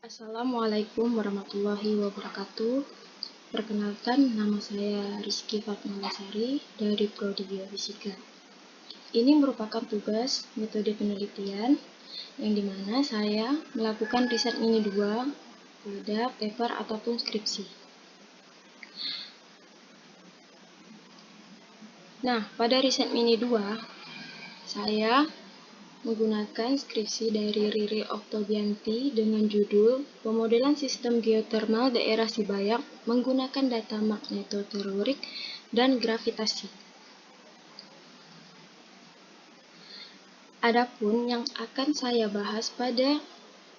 Assalamualaikum warahmatullahi wabarakatuh. Perkenalkan, nama saya Rizky Fatmalasari dari Prodi Biofisika. Ini merupakan tugas metode penelitian yang dimana saya melakukan riset mini 2 pada paper ataupun skripsi. Nah, pada riset mini 2, saya menggunakan skripsi dari Riri Oktobianti dengan judul Pemodelan Sistem Geotermal Daerah Sibayak menggunakan data magnetotelurik dan gravitasi. Adapun yang akan saya bahas pada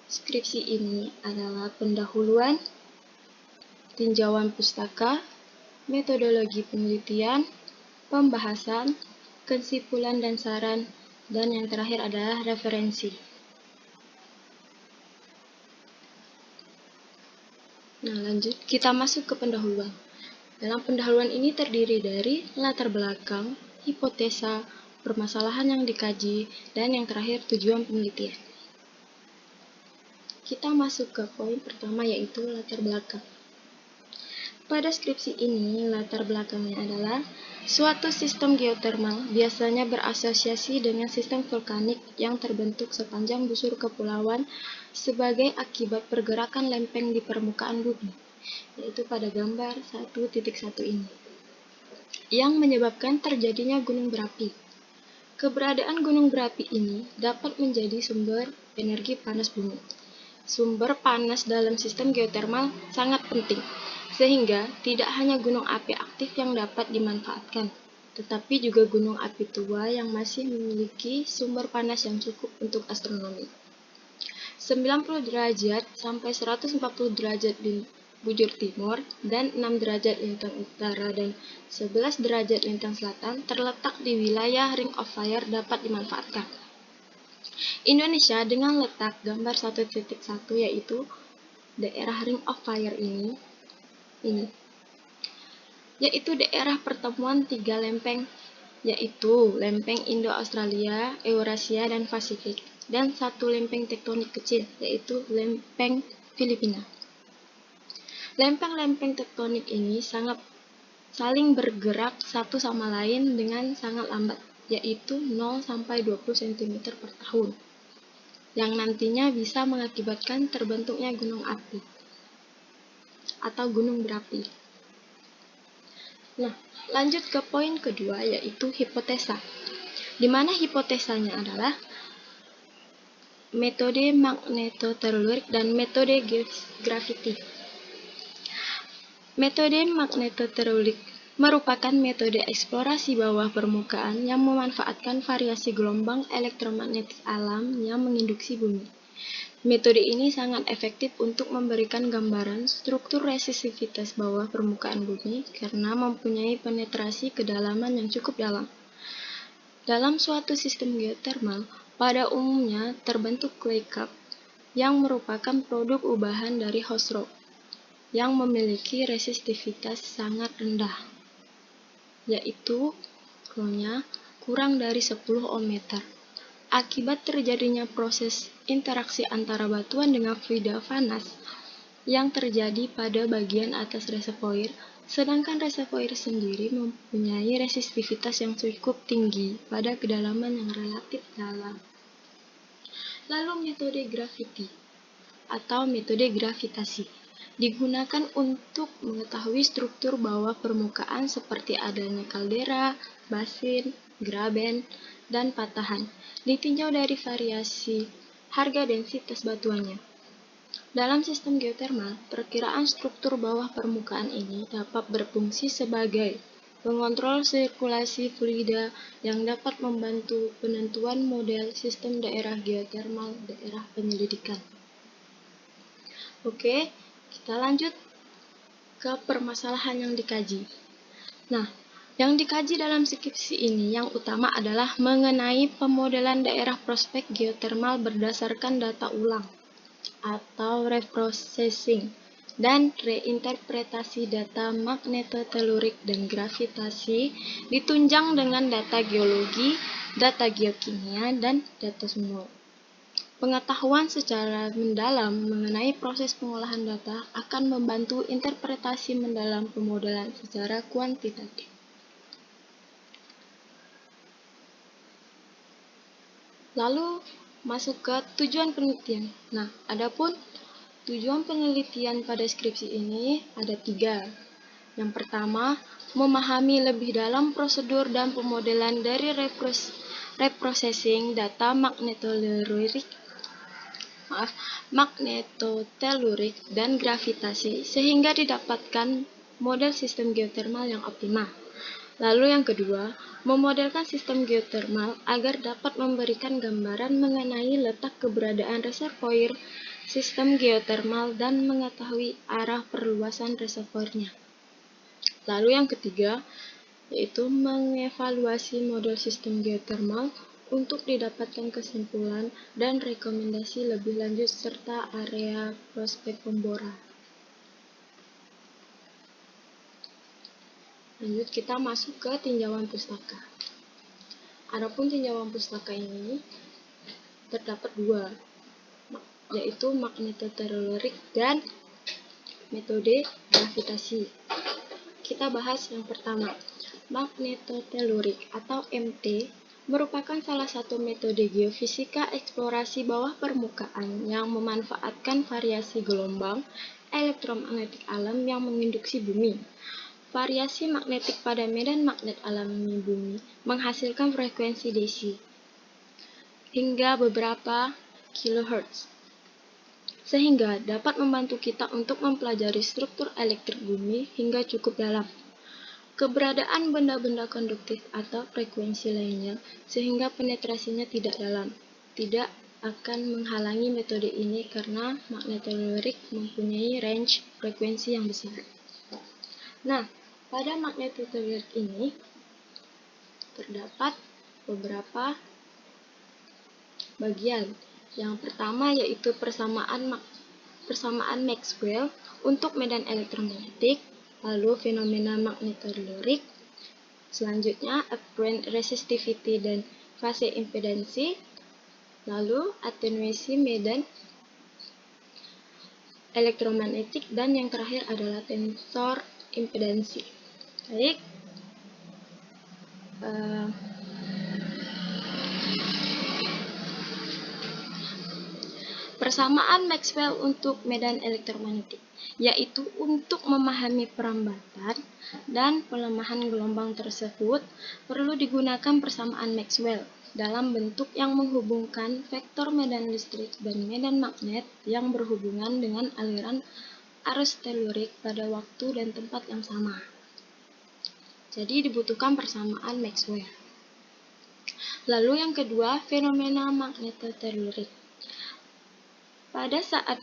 skripsi ini adalah pendahuluan, tinjauan pustaka, metodologi penelitian, pembahasan, kesimpulan dan saran, dan yang terakhir adalah referensi. Nah, lanjut kita masuk ke pendahuluan. Dalam pendahuluan ini terdiri dari latar belakang, hipotesa, permasalahan yang dikaji, dan yang terakhir tujuan penelitian. Kita masuk ke poin pertama, yaitu latar belakang. Pada skripsi ini, latar belakangnya adalah suatu sistem geotermal biasanya berasosiasi dengan sistem vulkanik yang terbentuk sepanjang busur kepulauan sebagai akibat pergerakan lempeng di permukaan bumi, yaitu pada gambar 1.1 ini, yang menyebabkan terjadinya gunung berapi. Keberadaan gunung berapi ini dapat menjadi sumber energi panas bumi. Sumber panas dalam sistem geotermal sangat penting, sehingga tidak hanya gunung api aktif yang dapat dimanfaatkan, tetapi juga gunung api tua yang masih memiliki sumber panas yang cukup untuk astronomi. 90 derajat sampai 140 derajat di bujur timur dan 6 derajat lintang utara dan 11 derajat lintang selatan terletak di wilayah Ring of Fire dapat dimanfaatkan. Indonesia dengan letak gambar 1.1 yaitu daerah Ring of Fire ini yaitu daerah pertemuan 3 lempeng, yaitu lempeng Indo-Australia, Eurasia, dan Pasifik, dan 1 lempeng tektonik kecil, yaitu lempeng Filipina. Lempeng-lempeng tektonik ini sangat saling bergerak satu sama lain dengan sangat lambat, yaitu 0-20 cm per tahun, yang nantinya bisa mengakibatkan terbentuknya gunung api atau gunung berapi. Nah, lanjut ke poin kedua, yaitu hipotesa, di mana hipotesanya adalah metode magnetotelurik dan metode graviti. Metode magnetotelurik merupakan metode eksplorasi bawah permukaan yang memanfaatkan variasi gelombang elektromagnetik alam yang menginduksi bumi. Metode ini sangat efektif untuk memberikan gambaran struktur resistivitas bawah permukaan bumi karena mempunyai penetrasi kedalaman yang cukup dalam. Dalam suatu sistem geotermal, pada umumnya terbentuk clay cap yang merupakan produk ubahan dari host rock yang memiliki resistivitas sangat rendah, yaitu rho-nya kurang dari 10 ohmmeter. Akibat terjadinya proses interaksi antara batuan dengan fluida panas yang terjadi pada bagian atas reservoir, sedangkan reservoir sendiri mempunyai resistivitas yang cukup tinggi pada kedalaman yang relatif dalam. Lalu metode graviti atau metode gravitasi digunakan untuk mengetahui struktur bawah permukaan seperti adanya kaldera, basin, graben, dan patahan, ditinjau dari variasi harga densitas batuannya. Dalam sistem geotermal, perkiraan struktur bawah permukaan ini dapat berfungsi sebagai pengontrol sirkulasi fluida yang dapat membantu penentuan model sistem daerah geotermal daerah penyelidikan. Oke, kita lanjut ke permasalahan yang dikaji. Nah, yang dikaji dalam skripsi ini yang utama adalah mengenai pemodelan daerah prospek geotermal berdasarkan data ulang atau reprocessing dan reinterpretasi data magnetotelurik dan gravitasi ditunjang dengan data geologi, data geokimia, dan data sumur. Pengetahuan secara mendalam mengenai proses pengolahan data akan membantu interpretasi mendalam pemodelan secara kuantitatif. Lalu masuk ke tujuan penelitian. Nah, adapun tujuan penelitian pada skripsi ini ada 3. Yang pertama, memahami lebih dalam prosedur dan pemodelan dari reprocessing data magnetotelurik dan gravitasi sehingga didapatkan model sistem geotermal yang optimal. Lalu yang kedua, memodelkan sistem geotermal agar dapat memberikan gambaran mengenai letak keberadaan reservoir sistem geotermal dan mengetahui arah perluasan reservoirnya. Lalu yang ketiga, yaitu mengevaluasi model sistem geotermal untuk didapatkan kesimpulan dan rekomendasi lebih lanjut serta area prospek pemboran. Lanjut kita masuk ke tinjauan pustaka. Adapun tinjauan pustaka ini terdapat 2, yaitu magnetotelurik dan metode gravitasi. Kita bahas yang pertama. Magnetotelurik atau MT merupakan salah satu metode geofisika eksplorasi bawah permukaan yang memanfaatkan variasi gelombang elektromagnetik alam yang menginduksi bumi. Variasi magnetik pada medan magnet alami bumi menghasilkan frekuensi DC hingga beberapa kilohertz, sehingga dapat membantu kita untuk mempelajari struktur elektrik bumi hingga cukup dalam. Keberadaan benda-benda konduktif atau frekuensi lainnya sehingga penetrasinya tidak dalam tidak akan menghalangi metode ini karena magnetotelurik mempunyai range frekuensi yang besar. Nah, pada magnetotelurik ini terdapat beberapa bagian. Yang pertama yaitu persamaan Maxwell untuk medan elektromagnetik, lalu fenomena magnetotelurik, selanjutnya apparent resistivity dan fase impedansi, lalu atenuasi medan elektromagnetik, dan yang terakhir adalah tensor impedansi. Baik. Persamaan Maxwell untuk medan elektromagnetik, yaitu untuk memahami perambatan dan pelemahan gelombang tersebut perlu digunakan persamaan Maxwell dalam bentuk yang menghubungkan vektor medan listrik dan medan magnet yang berhubungan dengan aliran arus telurik pada waktu dan tempat yang sama. Jadi dibutuhkan persamaan Maxwell. Lalu yang kedua, fenomena magnetotelurik. Pada saat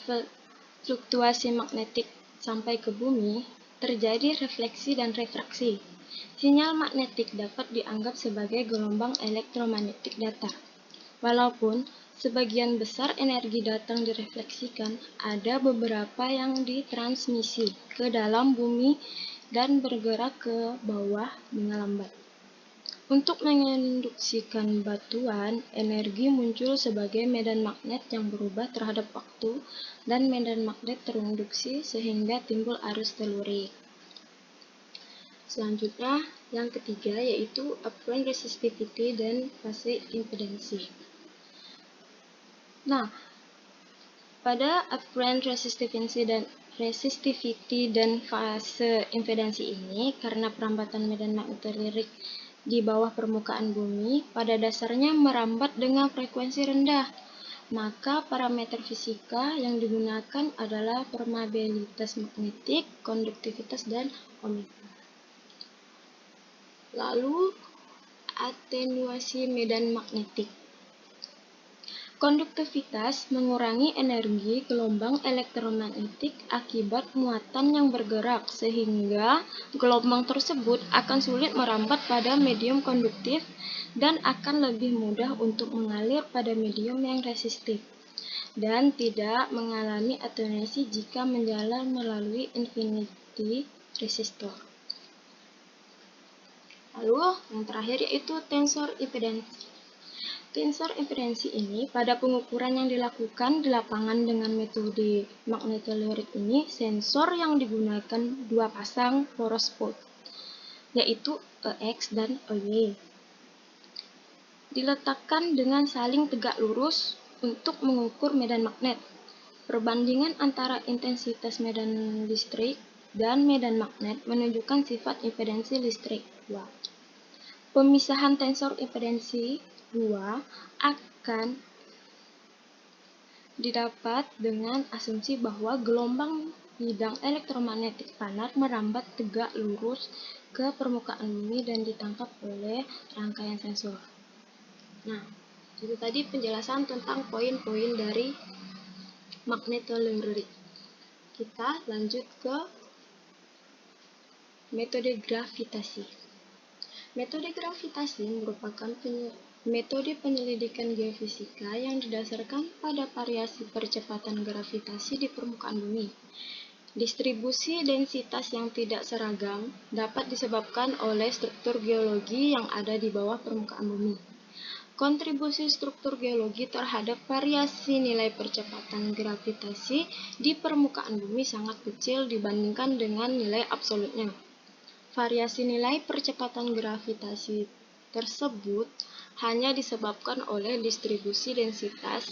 fluktuasi magnetik sampai ke bumi, terjadi refleksi dan refraksi. Sinyal magnetik dapat dianggap sebagai gelombang elektromagnetik datar. Walaupun sebagian besar energi datang direfleksikan, ada beberapa yang ditransmisi ke dalam bumi dan bergerak ke bawah dengan lambat. Untuk menginduksikan batuan, energi muncul sebagai medan magnet yang berubah terhadap waktu dan medan magnet terinduksi sehingga timbul arus telurik. Selanjutnya, yang ketiga yaitu apparent resistivity dan fase impedansi. Nah, pada apparent resistivity dan fase impedansi ini, karena perambatan medan magnetotelurik di bawah permukaan bumi pada dasarnya merambat dengan frekuensi rendah, maka parameter fisika yang digunakan adalah permeabilitas magnetik, konduktivitas, dan omega. Lalu, atenuasi medan magnetik. Konduktivitas mengurangi energi gelombang elektromagnetik akibat muatan yang bergerak, sehingga gelombang tersebut akan sulit merambat pada medium konduktif dan akan lebih mudah untuk mengalir pada medium yang resistif, dan tidak mengalami atenuasi jika menjalar melalui infinity resistor. Lalu, yang terakhir yaitu tensor impedansi. Tensor impedensi ini pada pengukuran yang dilakukan di lapangan dengan metode magnetotelurik ini, sensor yang digunakan dua pasang poros spot, yaitu EX dan EY. Diletakkan dengan saling tegak lurus untuk mengukur medan magnet. Perbandingan antara intensitas medan listrik dan medan magnet menunjukkan sifat impedensi listrik. Pemisahan tensor impedensi 2 akan didapat dengan asumsi bahwa gelombang bidang elektromagnetik panas merambat tegak lurus ke permukaan bumi dan ditangkap oleh rangkaian sensor. Nah, itu tadi penjelasan tentang poin-poin dari magnetotelurik. Kita lanjut ke metode gravitasi. Metode gravitasi merupakan metode penyelidikan geofisika yang didasarkan pada variasi percepatan gravitasi di permukaan bumi. Distribusi densitas yang tidak seragam dapat disebabkan oleh struktur geologi yang ada di bawah permukaan bumi. Kontribusi struktur geologi terhadap variasi nilai percepatan gravitasi di permukaan bumi sangat kecil dibandingkan dengan nilai absolutnya. Variasi nilai percepatan gravitasi tersebut hanya disebabkan oleh distribusi densitas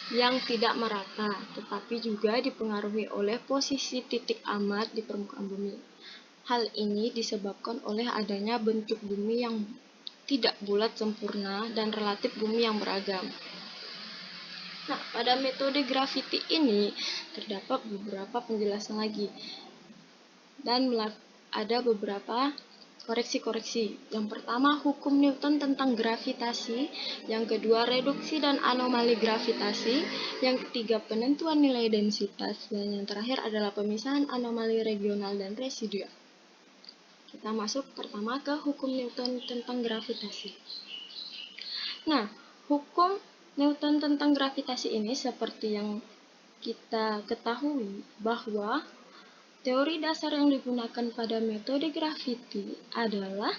yang tidak merata, tetapi juga dipengaruhi oleh posisi titik amat di permukaan bumi. Hal ini disebabkan oleh adanya bentuk bumi yang tidak bulat sempurna dan relatif bumi yang beragam. Nah, pada metode graviti ini terdapat beberapa penjelasan lagi dan ada beberapa koreksi-koreksi. Yang pertama, hukum Newton tentang gravitasi. Yang kedua, reduksi dan anomali gravitasi. Yang ketiga, penentuan nilai densitas. Dan yang terakhir adalah pemisahan anomali regional dan residual. Kita masuk pertama ke hukum Newton tentang gravitasi. Nah, hukum Newton tentang gravitasi ini seperti yang kita ketahui bahwa teori dasar yang digunakan pada metode graviti adalah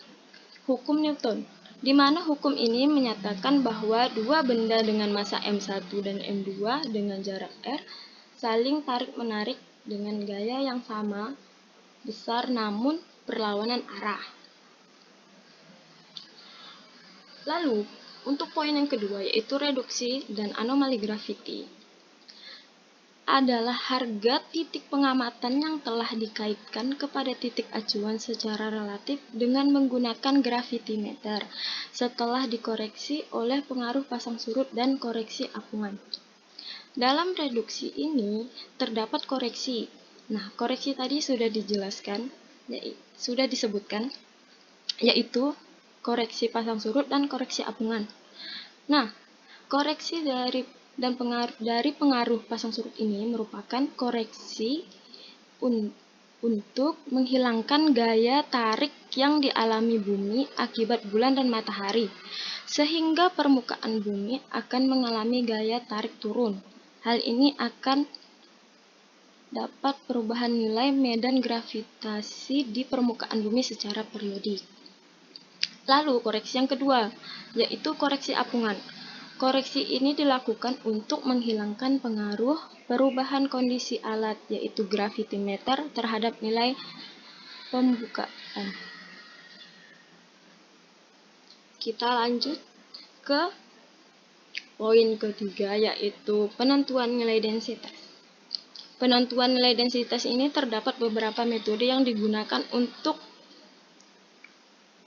hukum Newton, di mana hukum ini menyatakan bahwa dua benda dengan massa m1 dan m2 dengan jarak r saling tarik-menarik dengan gaya yang sama besar namun berlawanan arah. Lalu, untuk poin yang kedua yaitu reduksi dan anomali graviti adalah harga titik pengamatan yang telah dikaitkan kepada titik acuan secara relatif dengan menggunakan gravitimeter setelah dikoreksi oleh pengaruh pasang surut dan koreksi apungan. Dalam reduksi ini terdapat koreksi. Nah, koreksi tadi sudah dijelaskan, sudah disebutkan, yaitu koreksi pasang surut dan koreksi apungan. Nah, koreksi dari pengaruh pasang surut ini merupakan koreksi untuk menghilangkan gaya tarik yang dialami bumi akibat bulan dan matahari, sehingga permukaan bumi akan mengalami gaya tarik turun. Hal ini akan dapat perubahan nilai medan gravitasi di permukaan bumi secara periodik. Lalu, koreksi yang kedua, yaitu koreksi apungan. Koreksi ini dilakukan untuk menghilangkan pengaruh perubahan kondisi alat, yaitu gravitimeter, terhadap nilai pembukaan. Kita lanjut ke poin ketiga, yaitu penentuan nilai densitas. Penentuan nilai densitas ini terdapat beberapa metode yang digunakan untuk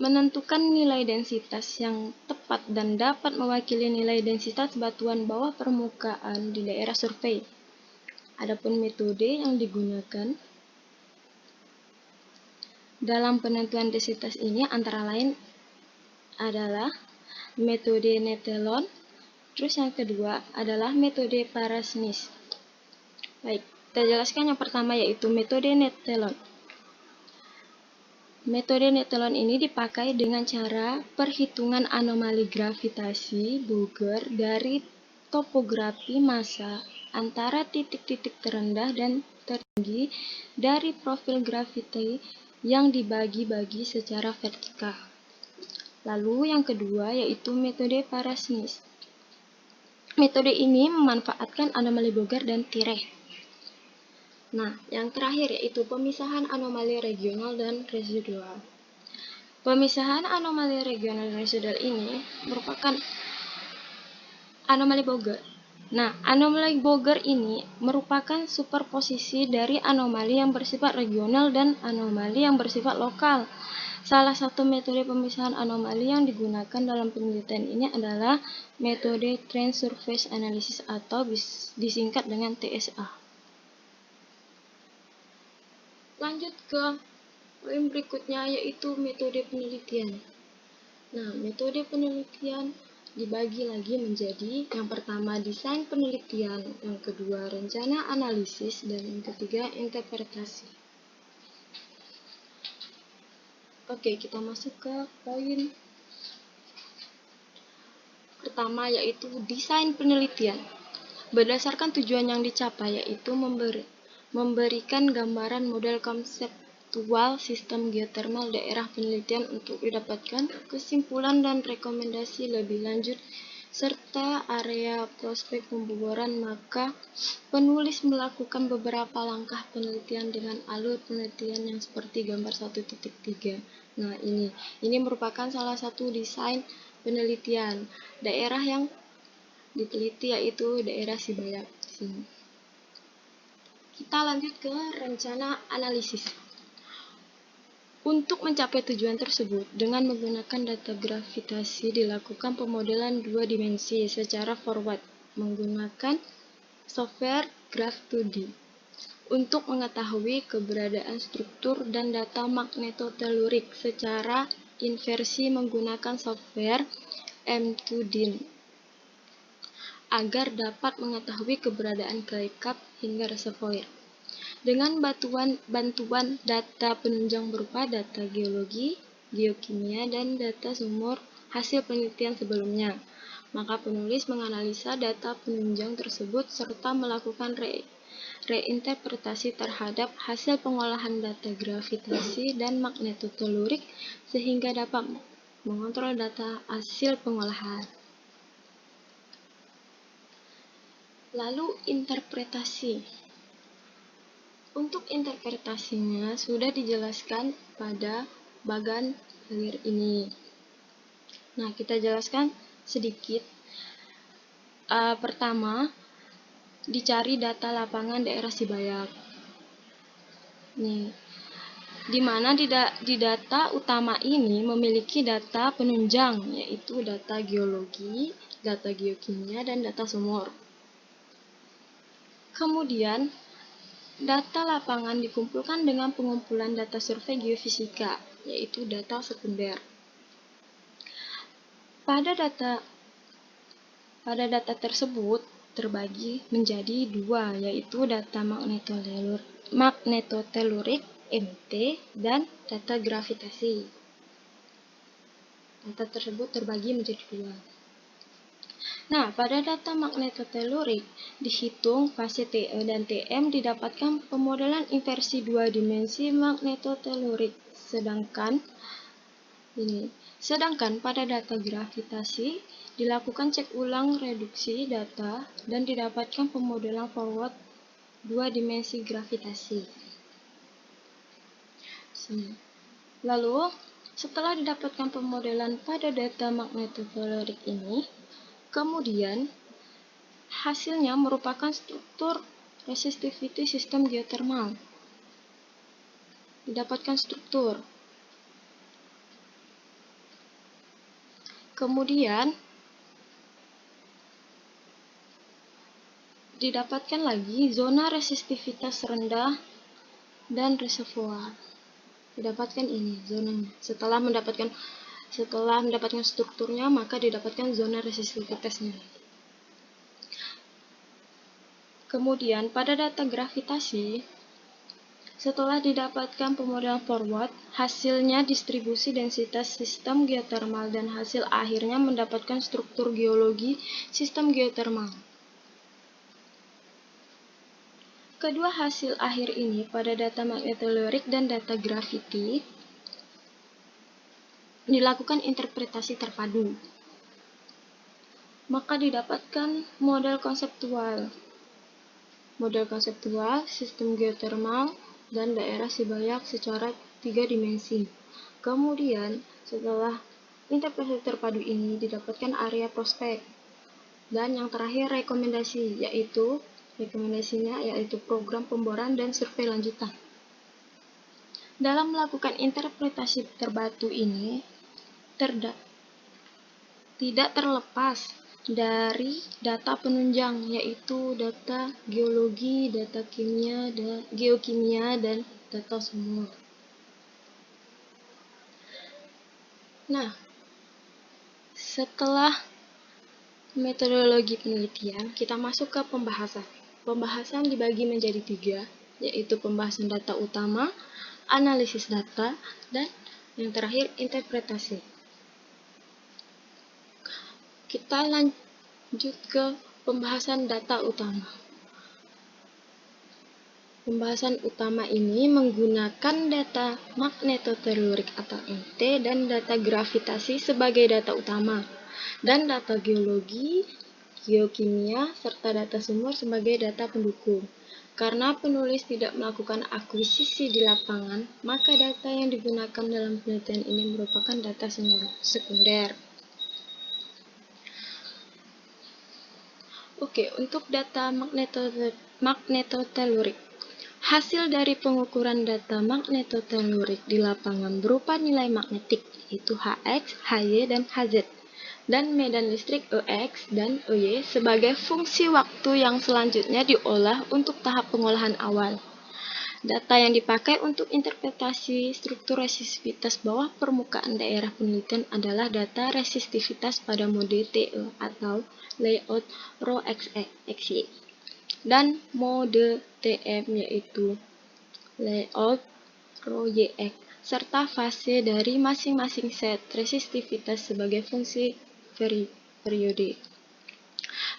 menentukan nilai densitas yang tepat dan dapat mewakili nilai densitas batuan bawah permukaan di daerah survei. Adapun metode yang digunakan dalam penentuan densitas ini antara lain adalah metode Netelon, terus yang kedua adalah metode Parasnis. Baik, kita jelaskan yang pertama yaitu metode Netelon. Metode Netelon ini dipakai dengan cara perhitungan anomali gravitasi Boger dari topografi massa antara titik-titik terendah dan tertinggi dari profil graviti yang dibagi-bagi secara vertikal. Lalu yang kedua yaitu metode Parasnis. Metode ini memanfaatkan anomali Bogar dan Tiret. Nah, yang terakhir yaitu pemisahan anomali regional dan residual. Pemisahan anomali regional dan residual ini merupakan anomali Bogar. Nah, anomali Bogar ini merupakan superposisi dari anomali yang bersifat regional dan anomali yang bersifat lokal. Salah satu metode pemisahan anomali yang digunakan dalam penelitian ini adalah metode Train Surface Analysis atau disingkat dengan TSA. Lanjut ke poin berikutnya yaitu metode penelitian. Nah, metode penelitian dibagi lagi menjadi yang pertama desain penelitian, yang kedua rencana analisis, dan yang ketiga interpretasi. Oke, kita masuk ke poin pertama yaitu desain penelitian. Berdasarkan tujuan yang dicapai yaitu memberikan gambaran model konseptual sistem geotermal daerah penelitian untuk didapatkan kesimpulan dan rekomendasi lebih lanjut serta area prospek pemboboran, maka penulis melakukan beberapa langkah penelitian dengan alur penelitian yang seperti gambar 1.3. Nah, ini merupakan salah satu desain penelitian. Daerah yang diteliti yaitu daerah Sibayak. Kita lanjut ke rencana analisis. Untuk mencapai tujuan tersebut, dengan menggunakan data gravitasi dilakukan pemodelan dua dimensi secara forward menggunakan software Graph2D untuk mengetahui keberadaan struktur dan data magnetotelurik secara inversi menggunakan software M2DIN agar dapat mengetahui keberadaan clay cap hingga reservoir. Dengan bantuan data penunjang berupa data geologi, geokimia, dan data sumur hasil penelitian sebelumnya, maka penulis menganalisa data penunjang tersebut serta melakukan reinterpretasi terhadap hasil pengolahan data gravitasi dan magnetotelurik sehingga dapat mengontrol data hasil pengolahan. Lalu interpretasi. Untuk interpretasinya sudah dijelaskan pada bagan hilir ini. Nah, kita jelaskan sedikit. Pertama, dicari data lapangan daerah Sibayak. Nih, di mana di data utama ini memiliki data penunjang, yaitu data geologi, data geokimia, dan data sumur. Kemudian, data lapangan dikumpulkan dengan pengumpulan data survei geofisika, yaitu data sekunder. Pada data tersebut terbagi menjadi dua, yaitu data magnetotelurik MT dan data gravitasi. Data tersebut terbagi menjadi dua. Nah, pada data magnetotelurik dihitung fase TE dan TM didapatkan pemodelan inversi dua dimensi magnetotelurik. Sedangkan pada data gravitasi dilakukan cek ulang reduksi data dan didapatkan pemodelan forward dua dimensi gravitasi. Lalu, setelah didapatkan pemodelan pada data magnetotelurik ini, kemudian hasilnya merupakan struktur resistivity sistem geotermal. Didapatkan struktur. Kemudian didapatkan lagi zona resistivitas rendah dan reservoir. Didapatkan ini zonanya. Setelah mendapatkan strukturnya, maka didapatkan zona resistivitasnya. Kemudian pada data gravitasi, setelah didapatkan pemodelan forward, hasilnya distribusi densitas sistem geotermal dan hasil akhirnya mendapatkan struktur geologi sistem geotermal. Kedua hasil akhir ini pada data magnetotelurik dan data gravity dilakukan interpretasi terpadu. Maka didapatkan model konseptual. Model konseptual, sistem geotermal, dan daerah Sibayak secara 3 dimensi. Kemudian, setelah interpretasi terpadu ini didapatkan area prospek. Dan yang terakhir rekomendasinya yaitu program pemboran dan survei lanjutan. Dalam melakukan interpretasi terbatu ini tidak terlepas dari data penunjang, yaitu data geologi, data kimia, geokimia, dan data sumur. Nah, setelah metodologi penelitian, kita masuk ke pembahasan. Pembahasan dibagi menjadi 3, yaitu pembahasan data utama, analisis data, dan yang terakhir interpretasi. Kita lanjut ke pembahasan data utama. Pembahasan utama ini menggunakan data magnetotelurik atau MT dan data gravitasi sebagai data utama, dan data geologi, geokimia, serta data sumur sebagai data pendukung. Karena penulis tidak melakukan akuisisi di lapangan, maka data yang digunakan dalam penelitian ini merupakan data sekunder. Oke, untuk data magnetotelurik. Hasil dari pengukuran data magnetotelurik di lapangan berupa nilai magnetik, yaitu Hx, Hy, dan Hz, dan medan listrik Ex dan Ey sebagai fungsi waktu yang selanjutnya diolah untuk tahap pengolahan awal. Data yang dipakai untuk interpretasi struktur resistivitas bawah permukaan daerah penelitian adalah data resistivitas pada mode TE atau layout Rho XY dan mode TM yaitu layout Rho YX serta fase dari masing-masing set resistivitas sebagai fungsi periode.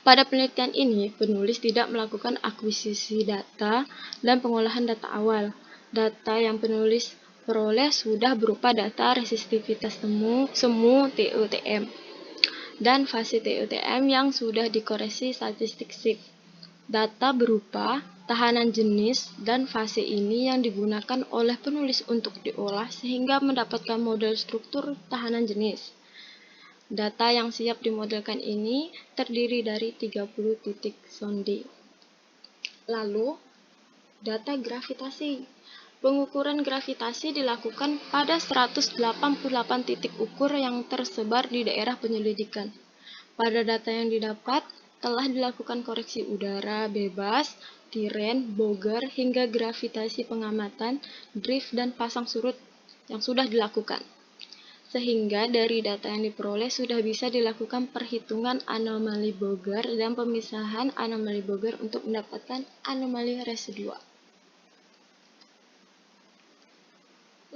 Pada penelitian ini, penulis tidak melakukan akuisisi data dan pengolahan data awal. Data yang penulis peroleh sudah berupa data resistivitas semu TE-TM dan fase TE-TM yang sudah dikoreksi statistik SIF. Data berupa tahanan jenis dan fase ini yang digunakan oleh penulis untuk diolah sehingga mendapatkan model struktur tahanan jenis. Data yang siap dimodelkan ini terdiri dari 30 titik sonde. Lalu, data gravitasi. Pengukuran gravitasi dilakukan pada 188 titik ukur yang tersebar di daerah penyelidikan. Pada data yang didapat, telah dilakukan koreksi udara bebas, tiren, boger, hingga gravitasi pengamatan, drift, dan pasang surut yang sudah dilakukan. Sehingga dari data yang diperoleh sudah bisa dilakukan perhitungan anomali boger dan pemisahan anomali boger untuk mendapatkan anomali residual.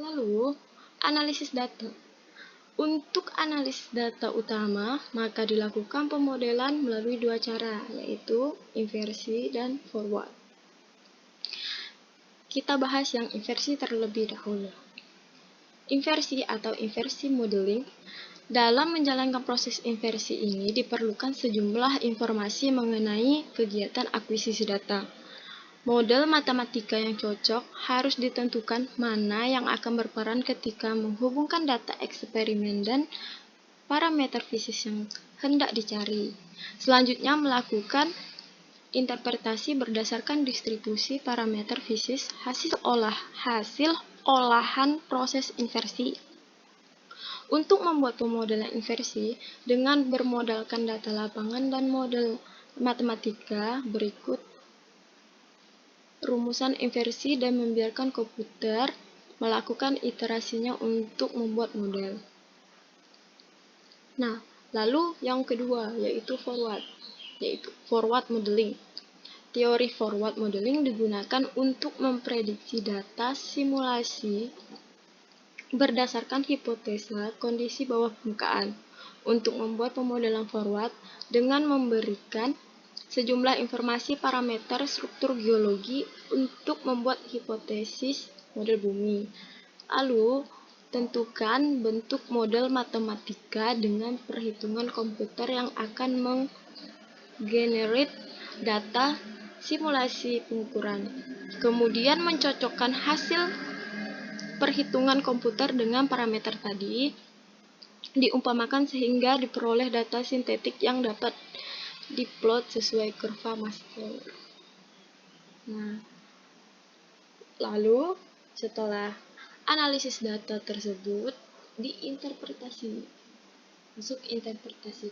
Lalu, analisis data. Untuk analisis data utama, maka dilakukan pemodelan melalui 2 cara, yaitu inversi dan forward. Kita bahas yang inversi terlebih dahulu. Inversi atau inversi modeling. Dalam menjalankan proses inversi ini diperlukan sejumlah informasi mengenai kegiatan akuisisi data. Model matematika yang cocok harus ditentukan mana yang akan berperan ketika menghubungkan data eksperimen dan parameter fisik yang hendak dicari. Selanjutnya melakukan interpretasi berdasarkan distribusi parameter fisik hasil olahan proses inversi. Untuk membuat pemodelan inversi dengan bermodalkan data lapangan dan model matematika, berikut rumusan inversi dan membiarkan komputer melakukan iterasinya untuk membuat model. Nah, lalu yang kedua yaitu forward modeling. Teori forward modeling digunakan untuk memprediksi data simulasi berdasarkan hipotesa kondisi bawah permukaan. Untuk membuat pemodelan forward dengan memberikan sejumlah informasi parameter struktur geologi untuk membuat hipotesis model bumi. Lalu, Tentukan bentuk model matematika dengan perhitungan komputer yang akan menggenerate data simulasi pengukuran. Kemudian mencocokkan hasil perhitungan komputer dengan parameter tadi, diumpamakan sehingga diperoleh data sintetik yang dapat diplot sesuai kurva Maslow's. Nah, lalu setelah analisis data tersebut diinterpretasi. Masuk interpretasi.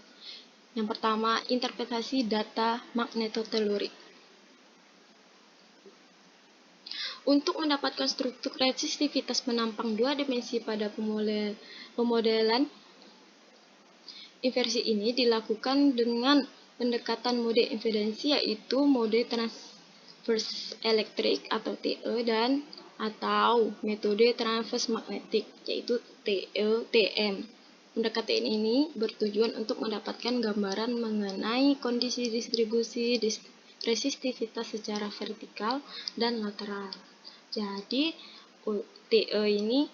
Yang pertama, interpretasi data magnetotelurik. Untuk mendapatkan struktur resistivitas penampang dua dimensi pada pemodelan inversi ini dilakukan dengan pendekatan mode impedansi, yaitu mode transverse electric atau TE dan atau metode transverse magnetic yaitu TM. Pendekatan ini bertujuan untuk mendapatkan gambaran mengenai kondisi distribusi resistivitas secara vertikal dan lateral. Jadi TE ini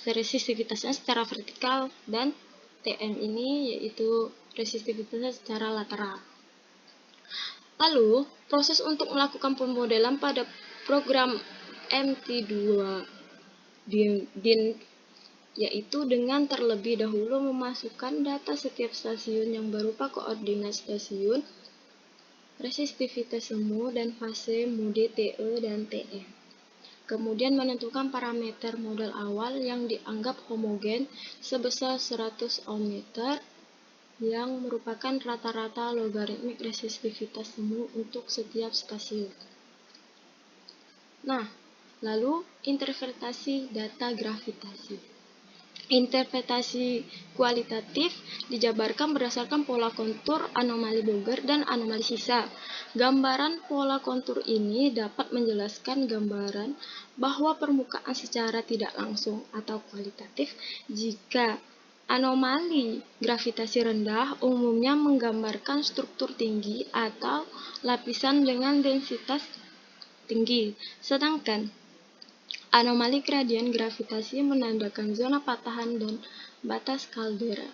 resistivitasnya secara vertikal dan TM ini yaitu resistivitasnya secara lateral. Lalu, proses untuk melakukan pemodelan pada program MT2 DIN yaitu dengan terlebih dahulu memasukkan data setiap stasiun yang berupa koordinat stasiun, resistivitas semu, dan fase mode TE dan TM. Kemudian menentukan parameter model awal yang dianggap homogen sebesar 100 ohm meter yang merupakan rata-rata logaritmik resistivitas semu untuk setiap stasiun. Nah, lalu interpretasi data gravitasi. Interpretasi kualitatif dijabarkan berdasarkan pola kontur, anomali Boger, dan anomali sisa. Gambaran pola kontur ini dapat menjelaskan gambaran bahwa permukaan secara tidak langsung atau kualitatif jika anomali gravitasi rendah umumnya menggambarkan struktur tinggi atau lapisan dengan densitas tinggi, sedangkan anomali gradien gravitasi menandakan zona patahan dan batas kaldera.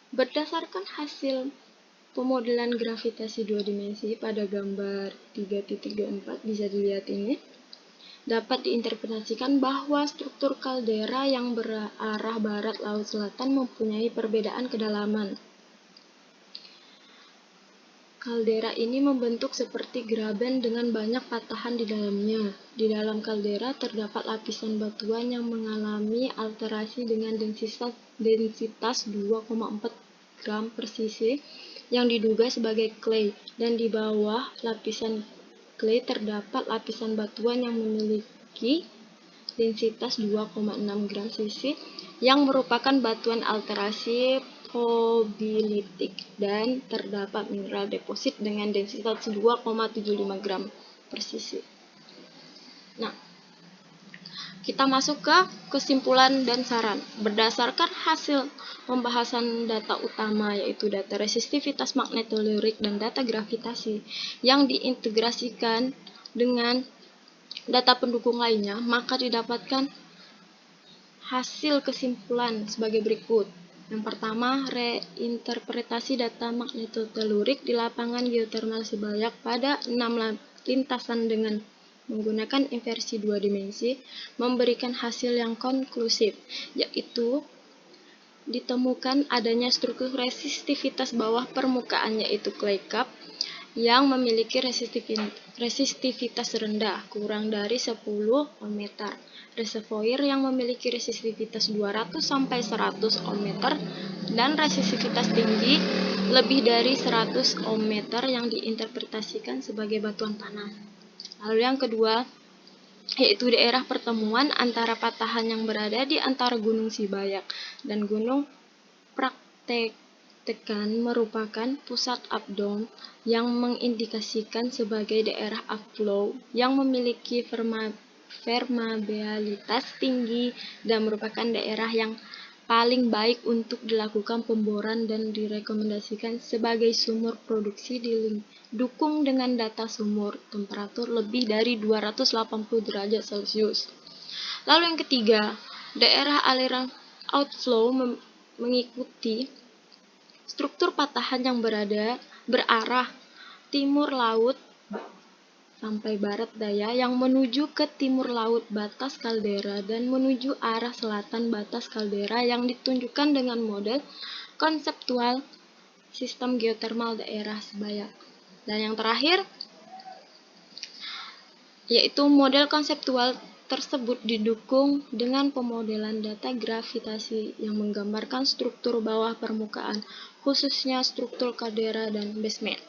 Berdasarkan hasil pemodelan gravitasi dua dimensi pada gambar 3.24 bisa dilihat ini, dapat diinterpretasikan bahwa struktur kaldera yang berarah barat laut selatan mempunyai perbedaan kedalaman. Kaldera ini membentuk seperti graben dengan banyak patahan di dalamnya. Di dalam kaldera terdapat lapisan batuan yang mengalami alterasi dengan densitas 2,4 gram per cc yang diduga sebagai clay, dan di bawah lapisan clay terdapat lapisan batuan yang memiliki densitas 2,6 gram cc yang merupakan batuan alterasi pobilitik, dan terdapat mineral deposit dengan densitas 2,75 gram per cc. Nah, kita masuk ke kesimpulan dan saran. Berdasarkan hasil pembahasan data utama yaitu data resistivitas magnetotelurik dan data gravitasi yang diintegrasikan dengan data pendukung lainnya, maka didapatkan hasil kesimpulan sebagai berikut. Yang pertama, reinterpretasi data magnetotelurik di lapangan geotermal Sibayak pada 6 lintasan dengan menggunakan inversi dua dimensi memberikan hasil yang konklusif, yaitu ditemukan adanya struktur resistivitas bawah permukaan yaitu clay cap yang memiliki resistivitas rendah kurang dari 10 ohm meter, reservoir yang memiliki resistivitas 200 sampai 100 ohm meter, dan resistivitas tinggi lebih dari 100 ohm meter yang diinterpretasikan sebagai batuan panas. Lalu yang kedua, yaitu daerah pertemuan antara patahan yang berada di antara Gunung Sibayak dan Gunung Praktekan merupakan pusat updown yang mengindikasikan sebagai daerah upflow yang memiliki permeabilitas tinggi dan merupakan daerah yang paling baik untuk dilakukan pemboran dan direkomendasikan sebagai sumur produksi didukung dengan data sumur temperatur lebih dari 280 derajat Celcius. Lalu yang ketiga, Daerah aliran outflow mengikuti struktur patahan yang berarah timur laut sampai barat daya yang menuju ke timur laut batas kaldera dan menuju arah selatan batas kaldera yang ditunjukkan dengan model konseptual sistem geotermal daerah Sebaya. Dan yang terakhir, yaitu model konseptual tersebut didukung dengan pemodelan data gravitasi yang menggambarkan struktur bawah permukaan, khususnya struktur kaldera dan basement.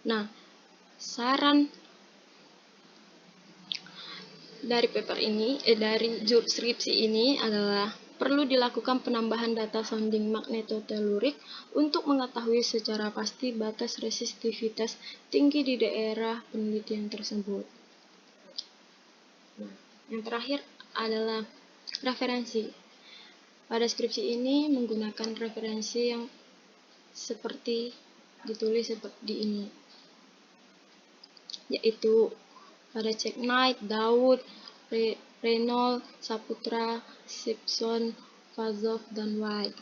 Nah, saran dari paper ini, dari skripsi ini adalah perlu dilakukan penambahan data sounding magnetotelurik untuk mengetahui secara pasti batas resistivitas tinggi di daerah penelitian tersebut. Nah, yang terakhir adalah referensi. Pada skripsi ini menggunakan referensi yang seperti ditulis seperti ini, yaitu pada Checknight, Daud, Reynolds, Saputra, Simpson, Vazov, dan White.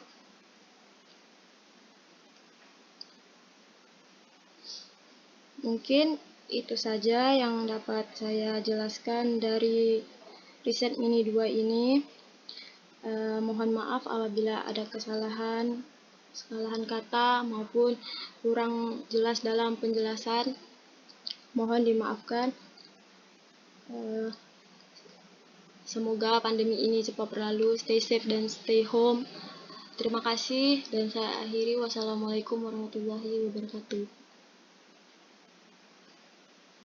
Mungkin itu saja yang dapat saya jelaskan dari riset mini 2 ini. Mohon maaf apabila ada kesalahan kata maupun kurang jelas dalam penjelasan. Mohon dimaafkan. Semoga pandemi ini cepat berlalu. Stay safe dan stay home. Terima kasih dan saya akhiri. Wassalamualaikum warahmatullahi wabarakatuh.